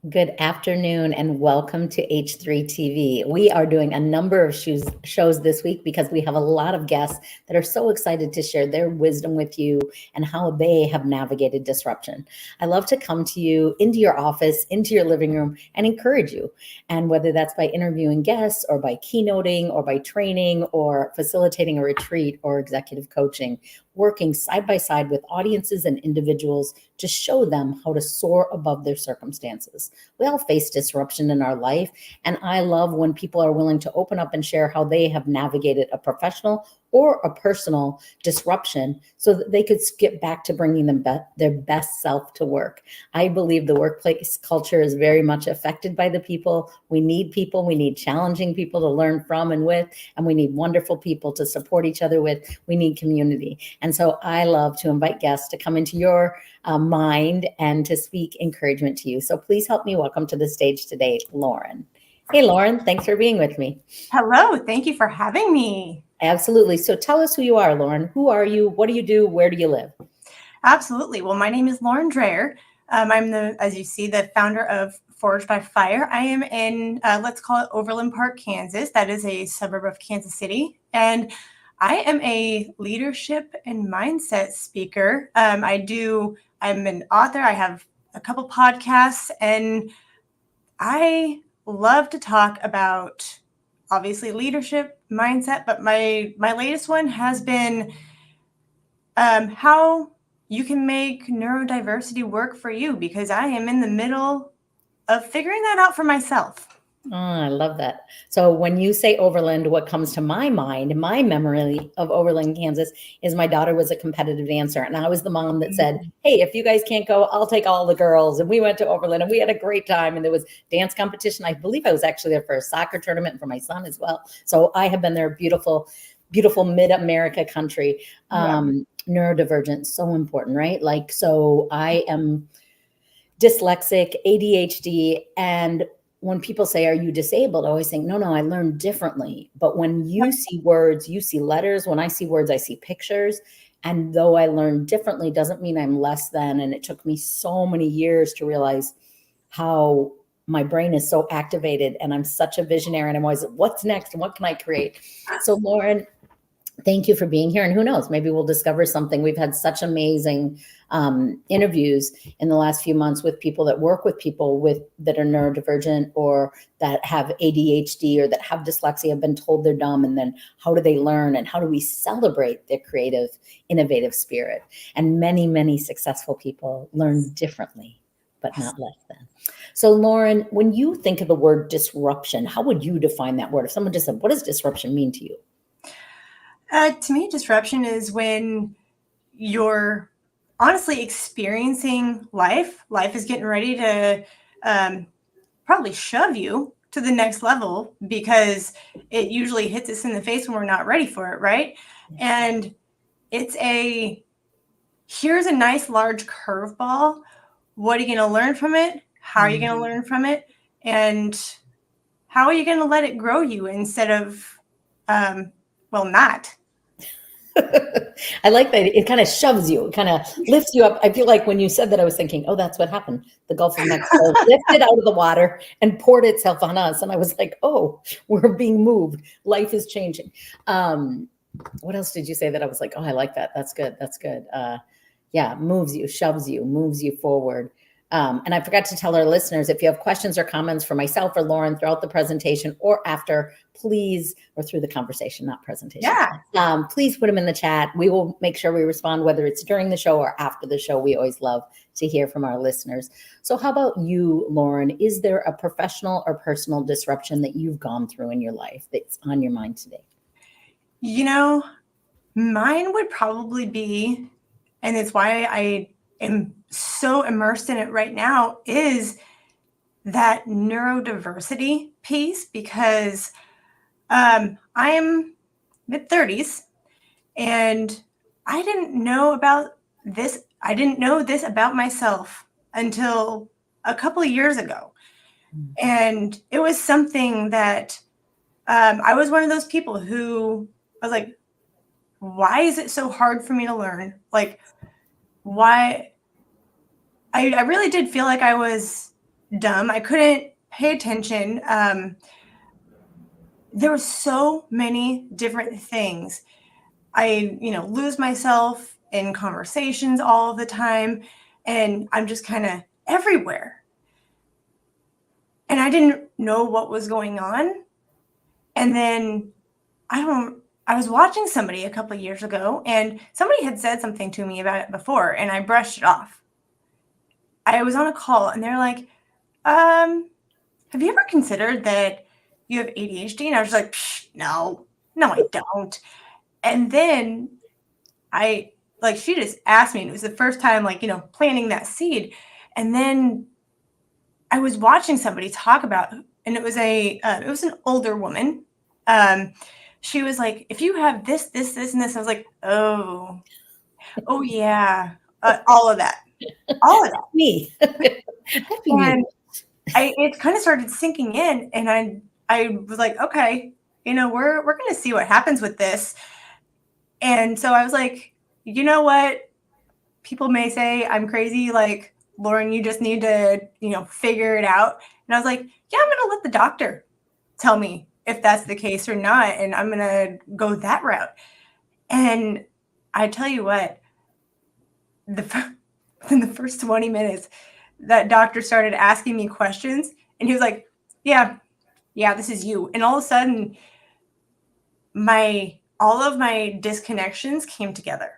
Good afternoon and welcome to H3TV. We are doing a number of shows this week because we have a lot of guests that are so excited to share their wisdom with you and how they have navigated disruption. I love to come to you into your office, into your living room, and encourage you. And whether that's by interviewing guests or by keynoting or by training or facilitating a retreat or executive coaching, working side by side with audiences and individuals to show them how to soar above their circumstances. We all face disruption in our life, and I love when people are willing to open up and share how they have navigated a professional or a personal disruption so that they could get back to bringing them their best self to work. I believe the workplace culture is very much affected by the people. We need challenging people to learn from and with, and we need wonderful people to support each other with. We need community. And so I love to invite guests to come into your mind and to speak encouragement to you. So please help me welcome to the stage today, Lauren. Hey, Lauren, thanks for being with me. Hello, thank you for having me. Absolutely. So tell us who you are, Lauren. Who are you? What do you do? Where do you live? Absolutely. Well, my name is Lauren Dreyer. I'm as you see, the founder of Forged by Fire. I am in, let's call it Overland Park, Kansas. That is a suburb of Kansas City. And I am a leadership and mindset speaker. I'm an author. I have a couple podcasts, and I love to talk about obviously leadership, mindset, but my latest one has been how you can make neurodiversity work for you, because I am in the middle of figuring that out for myself. Oh, I love that. So when you say Overland, what comes to my mind, my memory of Overland, Kansas, is my daughter was a competitive dancer. And I was the mom that said, hey, if you guys can't go, I'll take all the girls. And we went to Overland and we had a great time. And there was dance competition. I believe I was actually there for a soccer tournament for my son as well. So I have been there. Beautiful, beautiful mid-America country. Neurodivergent, so important, right? Like, so I am dyslexic, ADHD, and when people say, are you disabled? I always think, no, I learn differently. But when you see words, you see letters. When I see words, I see pictures. And though I learn differently, doesn't mean I'm less than. And it took me so many years to realize how my brain is so activated and I'm such a visionary. And I'm always, what's next? And what can I create? So Lauren, thank you for being here. And who knows, maybe we'll discover something. We've had such amazing interviews in the last few months with people that work with people that are neurodivergent or that have ADHD or that have dyslexia, have been told they're dumb. And then how do they learn and how do we celebrate their creative, innovative spirit? And many, many successful people learn differently, but not less than. So Lauren, when you think of the word disruption, how would you define that word? If someone just said, what does disruption mean to you? To me, disruption is when you're honestly experiencing life. Life is getting ready to probably shove you to the next level, because it usually hits us in the face when we're not ready for it, right? And here's a nice large curveball. What are you going to learn from it? How are you going to learn from it? And how are you going to let it grow you instead of, not? I like that. It kind of shoves you, it kind of lifts you up. I feel like when you said that, I was thinking, oh, that's what happened. The Gulf of Mexico lifted out of the water and poured itself on us. And I was like, oh, we're being moved. Life is changing. What else did you say that I was like, oh, I like that. That's good. That's good. Moves you, shoves you, moves you forward. And I forgot to tell our listeners, if you have questions or comments for myself or Lauren throughout the presentation or after, please, or through the conversation, not presentation. Please put them in the chat. We will make sure we respond, whether it's during the show or after the show. We always love to hear from our listeners. So how about you, Lauren? Is there a professional or personal disruption that you've gone through in your life that's on your mind today? Mine would probably be, and it's why I am so immersed in it right now, is that neurodiversity piece, because I am mid-30s and I didn't know about this. I didn't know this about myself until a couple of years ago. And it was something that I was one of those people who I was like, why is it so hard for me to learn? Like, why? I really did feel like I was dumb. I couldn't pay attention. There were so many different things. I, lose myself in conversations all of the time, and I'm just kind of everywhere. And I didn't know what was going on. And then I was watching somebody a couple of years ago, and somebody had said something to me about it before, and I brushed it off. I was on a call, and they're like, have you ever considered that you have ADHD? And I was like, no, I don't. And then she just asked me, and it was the first time, planting that seed. And then I was watching somebody talk about, and it was an older woman. She was like, if you have this, this, this, and this, I was like, oh yeah, all of that. Me. And it kind of started sinking in, and I was like, okay, we're going to see what happens with this. And so I was like, you know what? People may say I'm crazy. Like, Lauren, you just need to, figure it out. And I was like, yeah, I'm going to let the doctor tell me if that's the case or not. And I'm going to go that route. And I tell you what, within the first 20 minutes, that doctor started asking me questions, and he was like, yeah, this is you. And all of a sudden, all of my disconnections came together.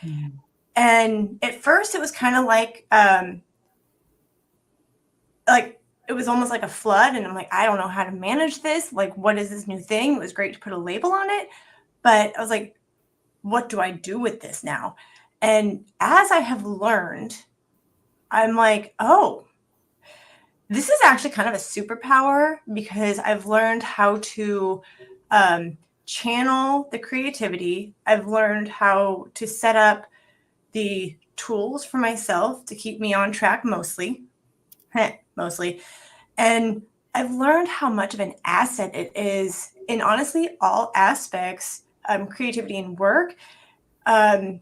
Mm-hmm. And at first it was kind of like it was almost like a flood. And I'm like, I don't know how to manage this. Like, what is this new thing? It was great to put a label on it. But I was like, what do I do with this now? And as I have learned, I'm like, oh, this is actually kind of a superpower, because I've learned how to channel the creativity. I've learned how to set up the tools for myself to keep me on track, mostly. And I've learned how much of an asset it is in, honestly, all aspects, creativity and work. I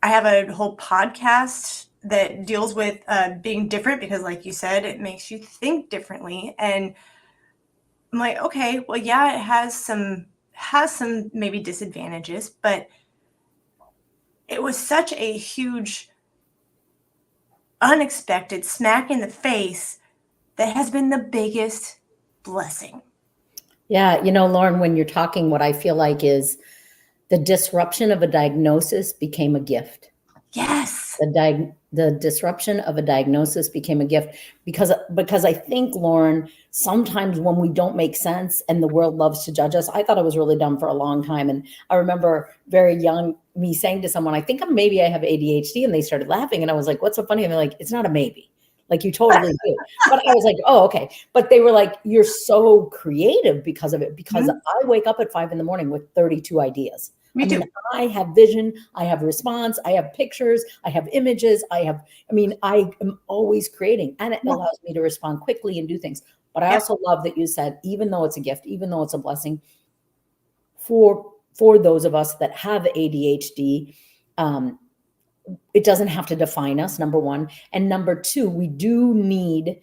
have a whole podcast that deals with being different, because, like you said, it makes you think differently. And I'm like, okay, well, yeah, it has some maybe disadvantages, but it was such a huge, unexpected smack in the face that has been the biggest blessing. Yeah. Lauren, when you're talking, what I feel like is the disruption of a diagnosis became a gift. Yes. The disruption of a diagnosis became a gift, because I think, Lauren, sometimes when we don't make sense and the world loves to judge us, I thought I was really dumb for a long time. And I remember very young me saying to someone, I think maybe I have ADHD, and they started laughing. And I was like, what's so funny? And they're like, it's not a maybe. Like, you totally do. But I was like, oh, okay. But they were like, you're so creative because of it, because I wake up at 5 a.m. with 32 ideas. Me too. I have vision, I have response, I have pictures, I have images, I am always creating, and it allows me to respond quickly and do things. But I also love that you said, even though it's a gift, even though it's a blessing, for those of us that have ADHD, it doesn't have to define us, number one. And number two, we do need,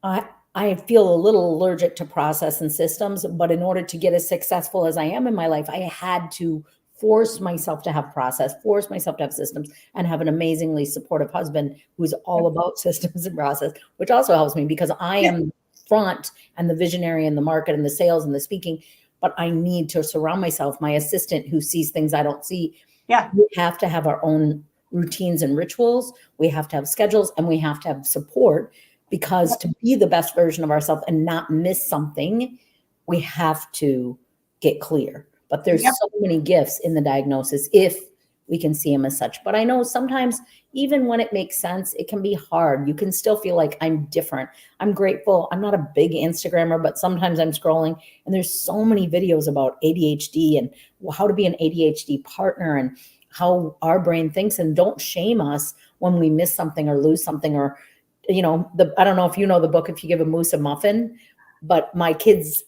I feel a little allergic to process and systems, but in order to get as successful as I am in my life, I had to force myself to have process, force myself to have systems, and have an amazingly supportive husband who's all about systems and process, which also helps me, because I am front and the visionary and the market and the sales and the speaking, but I need to surround myself, my assistant who sees things I don't see. Yeah. We have to have our own routines and rituals. We have to have schedules, and we have to have support, because to be the best version of ourselves and not miss something, we have to get clear. But there's so many gifts in the diagnosis if we can see them as such. But I know sometimes, even when it makes sense, it can be hard. You can still feel like, I'm different. I'm grateful. I'm not a big Instagrammer, but sometimes I'm scrolling, and there's so many videos about ADHD and how to be an ADHD partner and how our brain thinks. And don't shame us when we miss something or lose something, or, I don't know if you know the book, If You Give a Moose a Muffin, but my kids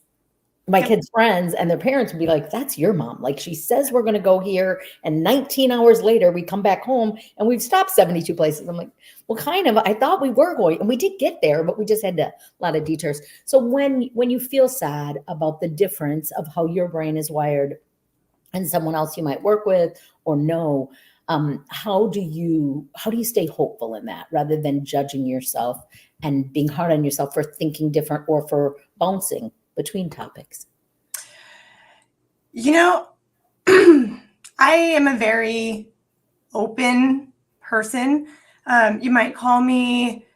my kids' friends and their parents would be like, that's your mom. Like, she says we're going to go here. And 19 hours later, we come back home and we've stopped 72 places. I'm like, well, kind of, I thought we were going, and we did get there, but we just had a lot of detours. So when you feel sad about the difference of how your brain is wired and someone else you might work with or know, how do you stay hopeful in that rather than judging yourself and being hard on yourself for thinking different or for bouncing between topics? You know, I am a very open person. You might call me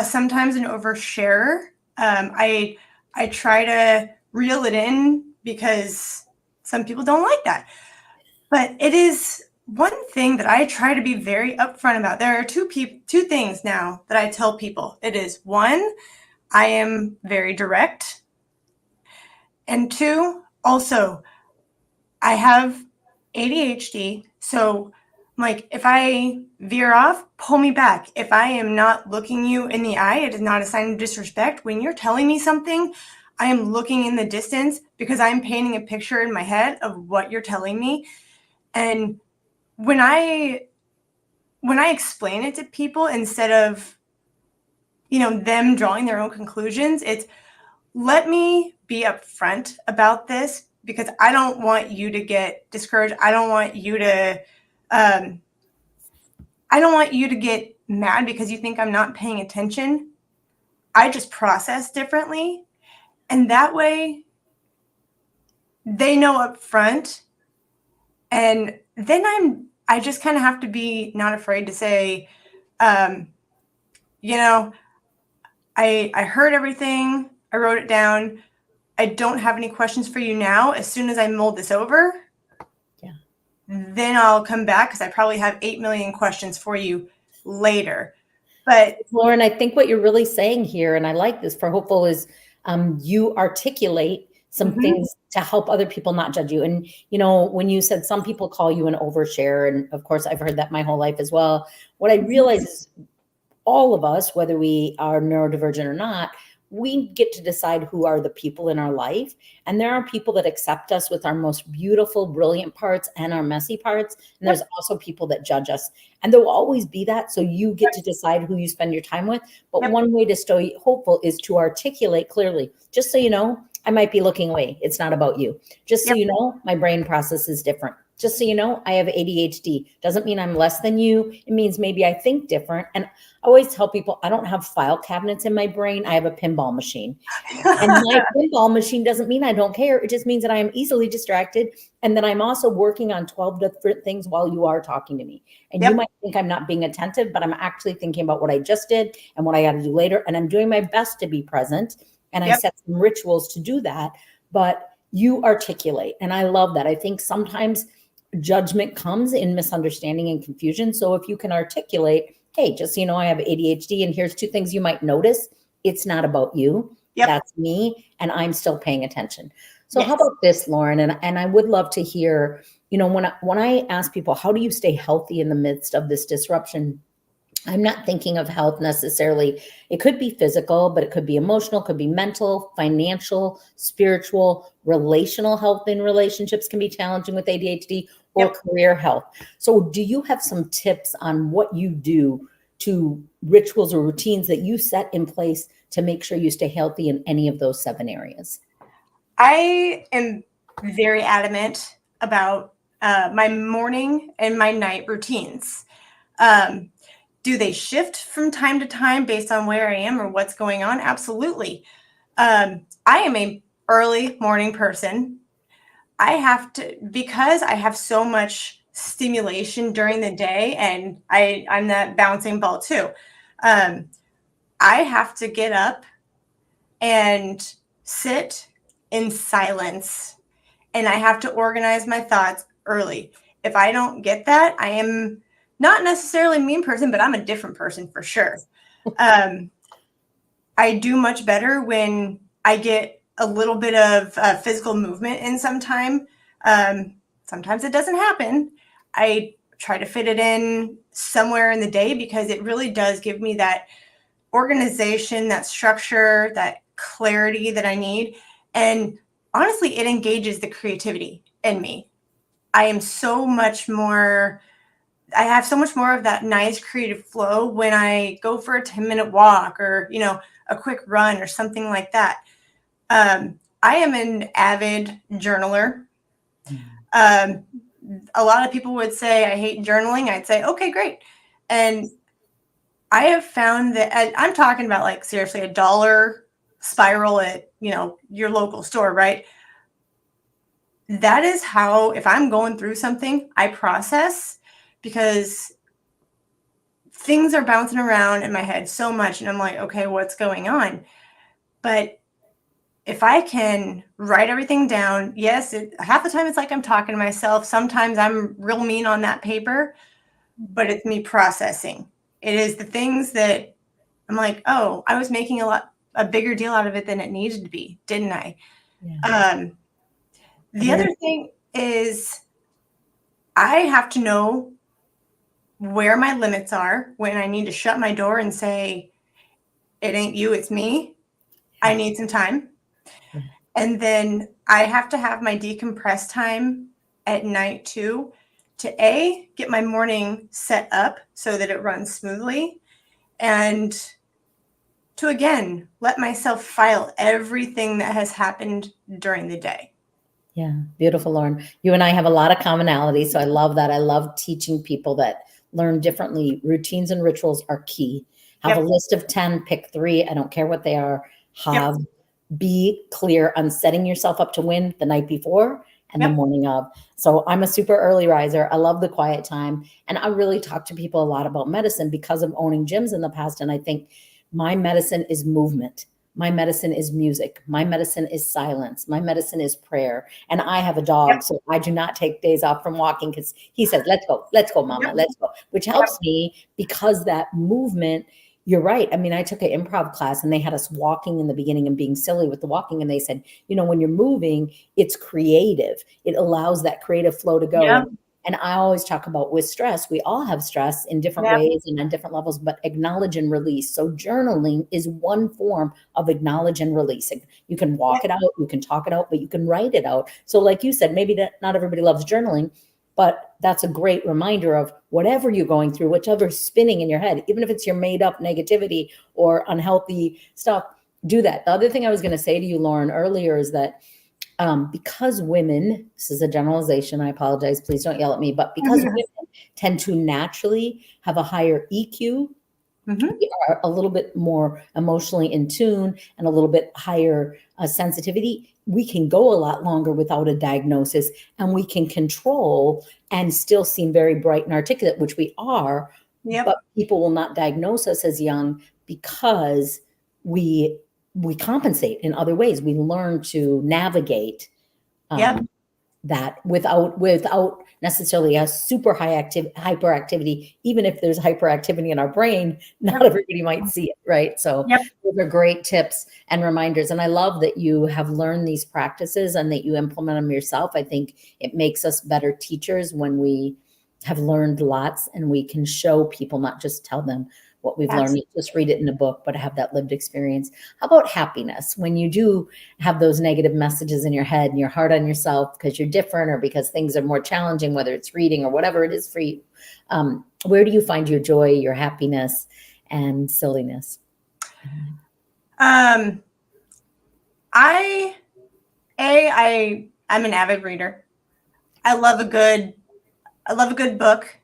sometimes an oversharer. I try to reel it in because some people don't like that. But it is one thing that I try to be very upfront about. There are two things now that I tell people. It is one, I am very direct. And two, also, I have ADHD. So, like, if I veer off, pull me back. If I am not looking you in the eye, it is not a sign of disrespect. When you're telling me something, I am looking in the distance because I'm painting a picture in my head of what you're telling me. And when I explain it to people, instead of, them drawing their own conclusions, it's, let me be upfront about this because I don't want you to get discouraged. I don't want you to get mad because you think I'm not paying attention. I just process differently. And that way they know up front. And then I just kind of have to be not afraid to say, I heard everything. I wrote it down. I don't have any questions for you now. As soon as I mold this over, then I'll come back because I probably have 8 million questions for you later. But Lauren, I think what you're really saying here, and I like this for hopeful, is you articulate some things to help other people not judge you. And, when you said some people call you an overshare, and of course I've heard that my whole life as well. What I realize is all of us, whether we are neurodivergent or not, we get to decide who are the people in our life. And there are people that accept us with our most beautiful, brilliant parts and our messy parts. And there's also people that judge us. And there will always be that. So you get to decide who you spend your time with. But one way to stay hopeful is to articulate clearly. Just so you know, I might be looking away. It's not about you. Just so you know, my brain process is different. Just so you know, I have ADHD. Doesn't mean I'm less than you. It means maybe I think different. And I always tell people, I don't have file cabinets in my brain. I have a pinball machine. And my pinball machine doesn't mean I don't care. It just means that I am easily distracted and that I'm also working on 12 different things while you are talking to me. And you might think I'm not being attentive, but I'm actually thinking about what I just did and what I got to do later. And I'm doing my best to be present. And I set some rituals to do that. But you articulate. And I love that. I think sometimes judgment comes in misunderstanding and confusion. So if you can articulate, hey, just so you know, I have ADHD and here's 2 things you might notice. It's not about you. That's me. And I'm still paying attention. So how about this, Lauren? And I would love to hear, when I ask people, how do you stay healthy in the midst of this disruption? I'm not thinking of health necessarily. It could be physical, but it could be emotional, could be mental, financial, spiritual, relational health in relationships can be challenging with ADHD, or career health. So do you have some tips on what you do to rituals or routines that you set in place to make sure you stay healthy in any of those 7 areas? I am very adamant about my morning and my night routines. Do they shift from time to time based on where I am or what's going on? Absolutely. I am a early morning person. I have to, because I have so much stimulation during the day, and I'm that bouncing ball too. I have to get up and sit in silence, and I have to organize my thoughts early. If I don't get that, I am not necessarily a mean person, but I'm a different person for sure. I do much better when I get a little bit of physical movement in sometime. Sometimes it doesn't happen. I try to fit it in somewhere in the day because it really does give me that organization, that structure, that clarity that I need. And honestly, it engages the creativity in me. I am so much more, I have so much more of that nice creative flow when I go for a 10-minute walk or, a quick run or something like that. I am an avid journaler. Um, a lot of people would say I hate journaling. I'd say, okay, great. And I have found that I'm talking about like seriously $1 spiral at, your local store, right? That is how, if I'm going through something, I process, because things are bouncing around in my head so much. And I'm like, okay, what's going on? But if I can write everything down, yes, half the time it's like I'm talking to myself. Sometimes I'm real mean on that paper, but it's me processing. It is the things that I'm like, oh, I was making a bigger deal out of it than it needed to be, didn't I? Yeah. The other thing is I have to know where my limits are when I need to shut my door and say, it ain't you, it's me. I need some time. Yeah. And then I have to have my decompress time at night too, to get my morning set up so that it runs smoothly, and to again let myself file everything that has happened during the day. Yeah, beautiful, Lauren. You and I have a lot of commonality, so I love that. I love teaching people that learn differently. Routines and rituals are key. Have a Yep. list of 10, pick 3. I don't care what they are. Yep. Be clear on setting yourself up to win the night before and the Yep. morning of. So I'm a super early riser. I love the quiet time. And I really talk to people a lot about medicine because of owning gyms in the past. And I think my medicine is movement. My medicine is music. My medicine is silence. My medicine is prayer. And I have a Yep. dog, so I do not take days off from walking because he says, let's go, mama, Yep. let's go, which helps me because that movement, you're right. I mean, I took an improv class and they had us walking in the beginning and being silly with the walking. And they said, when you're moving, it's creative. It allows that creative flow to go. Yep. And I always talk about with stress, we all have stress in different Yep. ways and on different levels, but acknowledge and release. So journaling is one form of acknowledge and release. You can walk it out, you can talk it out, but you can write it out. So like you said, maybe not everybody loves journaling, but that's a great reminder of whatever you're going through, whichever's spinning in your head, even if it's your made up negativity or unhealthy stuff, do that. The other thing I was going to say to you, Lauren, earlier is that because women, this is a generalization, I apologize, please don't yell at me, but because women tend to naturally have a higher EQ, we are a little bit more emotionally in tune and a little bit higher sensitivity, we can go a lot longer without a diagnosis, and we can control and still seem very bright and articulate, which we are. Yep. But people will not diagnose us as young because we compensate in other ways. We learn to navigate Yep. that without necessarily a super hyperactivity. Even if there's hyperactivity in our brain, not everybody might see it, right? So Yep. those are great tips and reminders. And I love that you have learned these practices and that you implement them yourself. I think it makes us better teachers when we have learned lots and we can show people, not just tell them what we've learned, just read it in a book, but have that lived experience. How about happiness? When you do have those negative messages in your head and you're hard on yourself because you're different or because things are more challenging, whether it's reading or whatever it is for you, where do you find your joy, your happiness, and silliness? I'm an avid reader. I love a good book.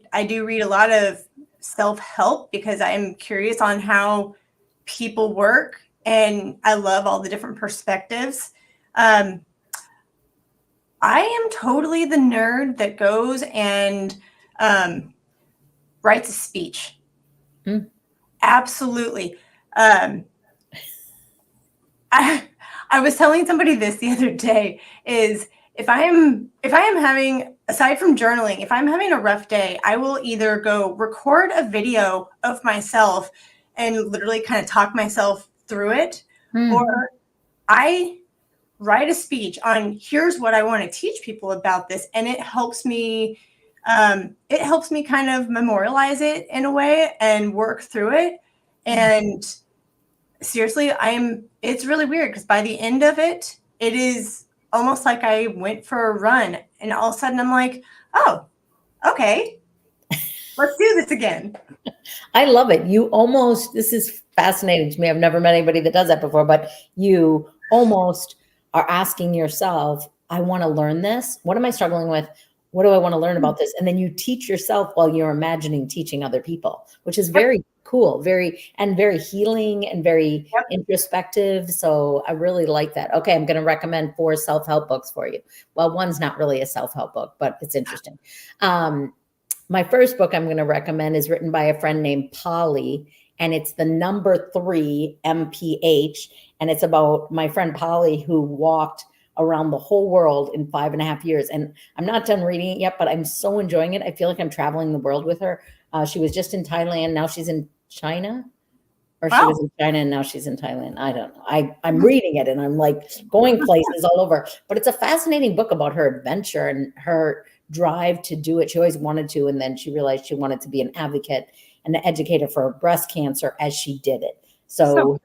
I do read a lot of self-help because I'm curious on how people work, and I love all the different perspectives. I am totally the nerd that goes and writes a speech. Absolutely. I was telling somebody this the other day is if I am having, aside from journaling, if I'm having a rough day, I will either go record a video of myself and literally kind of talk myself through it, or I write a speech on here's what I want to teach people about this, and it helps me kind of memorialize it in a way and work through it. And seriously, it's really weird because by the end of it, it is almost like I went for a run and all of a sudden I'm like, oh, okay, let's do this again. I love it. This is fascinating to me. I've never met anybody that does that before, but you almost are asking yourself, I want to learn this. What am I struggling with? What do I want to learn about this? And then you teach yourself while you're imagining teaching other people, which is very cool, very healing and very introspective. So I really like that. Okay, I'm going to recommend 4 self-help books for you. Well, one's not really a self-help book, but it's interesting. My first book I'm going to recommend is written by a friend named Polly, and it's the number 3 MPH. And it's about my friend Polly, who walked around the whole world in 5.5 years. And I'm not done reading it yet, but I'm so enjoying it. I feel like I'm traveling the world with her. She was just in Thailand. Now she's in China. Or she was in China and now she's in Thailand. I don't know. I'm reading it and I'm like going places all over. But it's a fascinating book about her adventure and her drive to do it. She always wanted to, and then she realized she wanted to be an advocate and an educator for breast cancer as she did it. So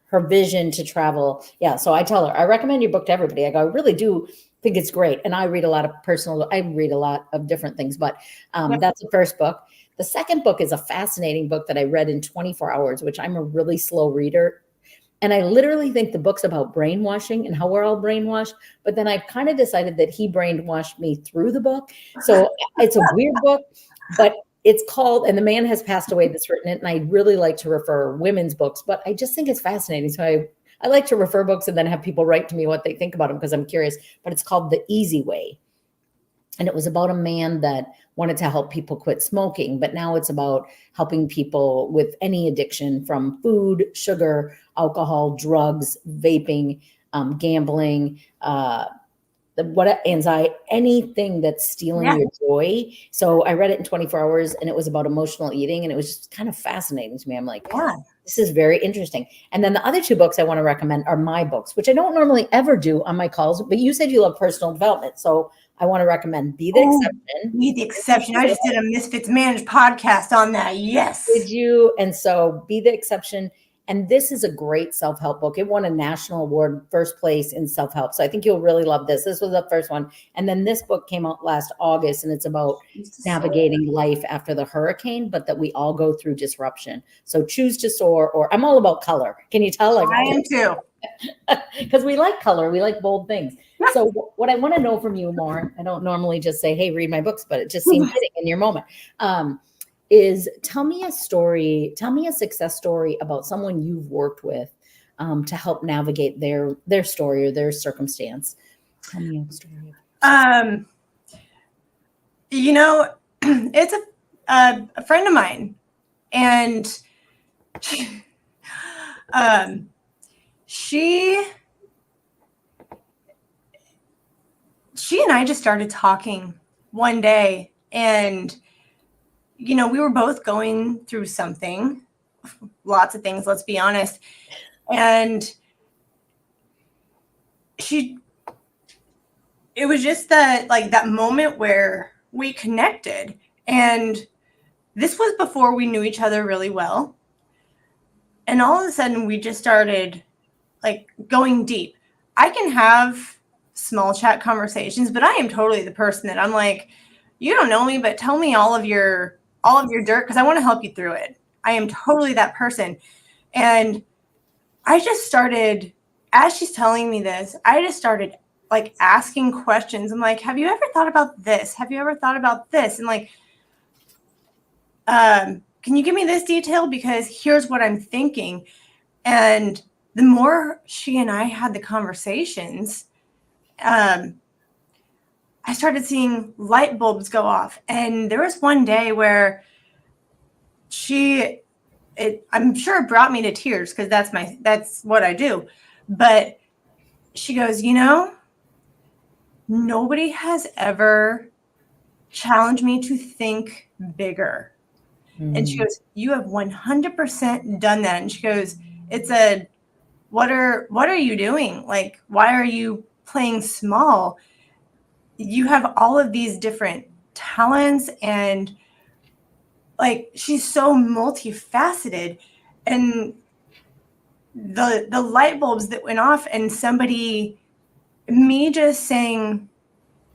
her vision to travel. Yeah. So I tell her, I recommend your book to everybody. I go, I really do think it's great. And I read a lot of different things, but that's the first book. The second book is a fascinating book that I read in 24 hours, which I'm a really slow reader. And I literally think the book's about brainwashing and how we're all brainwashed. But then I've kind of decided that he brainwashed me through the book. So it's a weird book, but it's called, and the man has passed away that's written it. And I really like to refer women's books, but I just think it's fascinating. So I like to refer books and then have people write to me what they think about them because I'm curious. But it's called The Easy Way. And it was about a man that wanted to help people quit smoking, but now it's about helping people with any addiction from food, sugar, alcohol, drugs, vaping, gambling, anxiety, anything that's stealing your joy. So I read it in 24 hours and it was about emotional eating. And it was just kind of fascinating to me. I'm like, this is very interesting. And then the other 2 books I want to recommend are my books, which I don't normally ever do on my calls, but you said you love personal development. So I want to recommend Be the Exception. Be the Exception. I just did a Misfits Managed podcast on that. Yes. Did you? And so Be the Exception. And this is a great self-help book. It won a national award, first place in self-help. So I think you'll really love this. This was the first one. And then this book came out last August, and it's about navigating life after the hurricane, but that we all go through disruption. So Choose to Soar, or I'm all about color. Can you tell? I am too. Because we like color. We like bold things. So what I want to know from you more, I don't normally just say, hey, read my books, but it just seemed fitting in your moment. Is tell me a success story about someone you've worked with to help navigate their story or their circumstance. Tell me a story. It's a friend of mine, and she and I just started talking one day, and we were both going through something, lots of things, let's be honest. And it was just that moment where we connected. And this was before we knew each other really well. And all of a sudden we just started going deep. I can have small chat conversations, but I am totally the person that I'm like, you don't know me, but tell me all of your dirt, because I want to help you through it. I am totally that person. And I just started, as she's telling me this, I just started asking questions. I'm like, have you ever thought about this? Have you ever thought about this? And can you give me this detail? Because here's what I'm thinking. And the more she and I had the conversations, I started seeing light bulbs go off. And there was one day where I'm sure it brought me to tears because that's what I do. But she goes, nobody has ever challenged me to think bigger. Mm. And she goes, you have 100% done that. And she goes, what are you doing? Why are you playing small? You have all of these different talents, and she's so multifaceted. And the light bulbs that went off, and me just saying,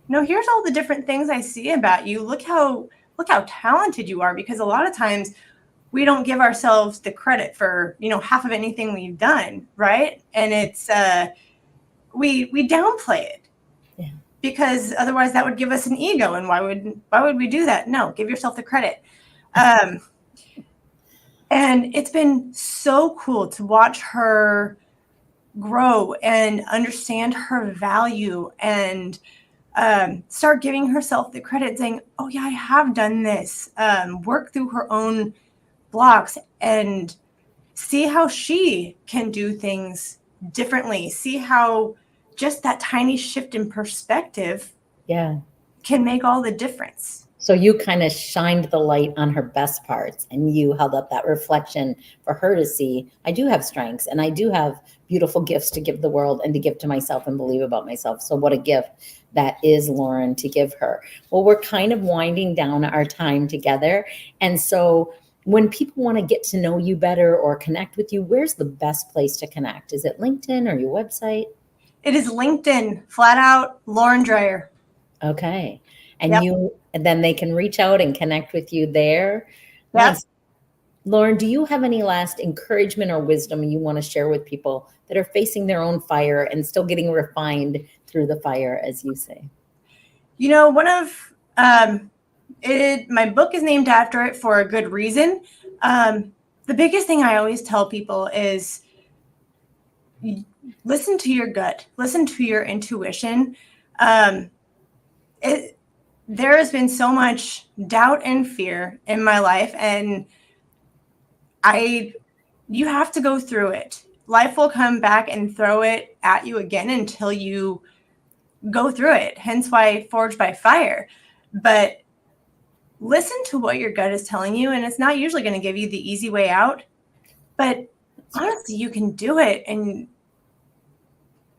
no, here's all the different things I see about you. Look how talented you are, because a lot of times we don't give ourselves the credit for, half of anything we've done, right? And it's we downplay it. Yeah. Because otherwise that would give us an ego, and why would we do that? No, give yourself the credit. And it's been so cool to watch her grow and understand her value, and start giving herself the credit, saying, oh yeah, I have done this, work through her own blocks, and see how she can do things differently, see how just that tiny shift in perspective can make all the difference. So you kind of shined the light on her best parts, and you held up that reflection for her to see, I do have strengths, and I do have beautiful gifts to give the world and to give to myself and believe about myself. So what a gift that is, Lauren, to give her. Well, we're kind of winding down our time together. And so when people want to get to know you better or connect with you, where's the best place to connect? Is it LinkedIn or your website? It is LinkedIn, flat out, Lauren Dreyer. Okay. And then they can reach out and connect with you there. Yep. Nice. Lauren, do you have any last encouragement or wisdom you want to share with people that are facing their own fire and still getting refined through the fire, as you say? One of my book is named after it for a good reason. The biggest thing I always tell people is listen to your gut, listen to your intuition. There has been so much doubt and fear in my life, and you have to go through it. Life will come back and throw it at you again until you go through it. Hence why Forged by Fire. But listen to what your gut is telling you, and it's not usually going to give you the easy way out. But honestly, you can do it and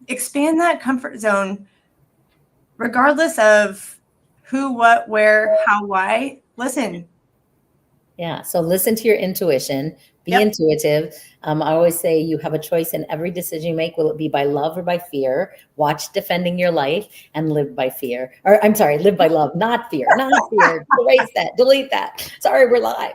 expand that comfort zone regardless of who, what, where, how, why. Listen. Yeah. So listen to your intuition. Be intuitive. I always say you have a choice in every decision you make. Will it be by love or by fear? Watch Defending Your Life and live by fear. Or I'm sorry, live by love, not fear, not fear. Erase that, delete that. Sorry, we're live.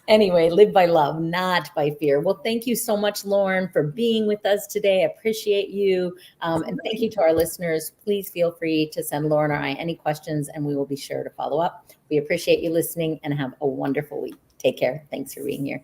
Anyway, live by love, not by fear. Well, thank you so much, Lauren, for being with us today. I appreciate you. And thank you to our listeners. Please feel free to send Lauren or I any questions, and we will be sure to follow up. We appreciate you listening, and have a wonderful week. Take care. Thanks for being here.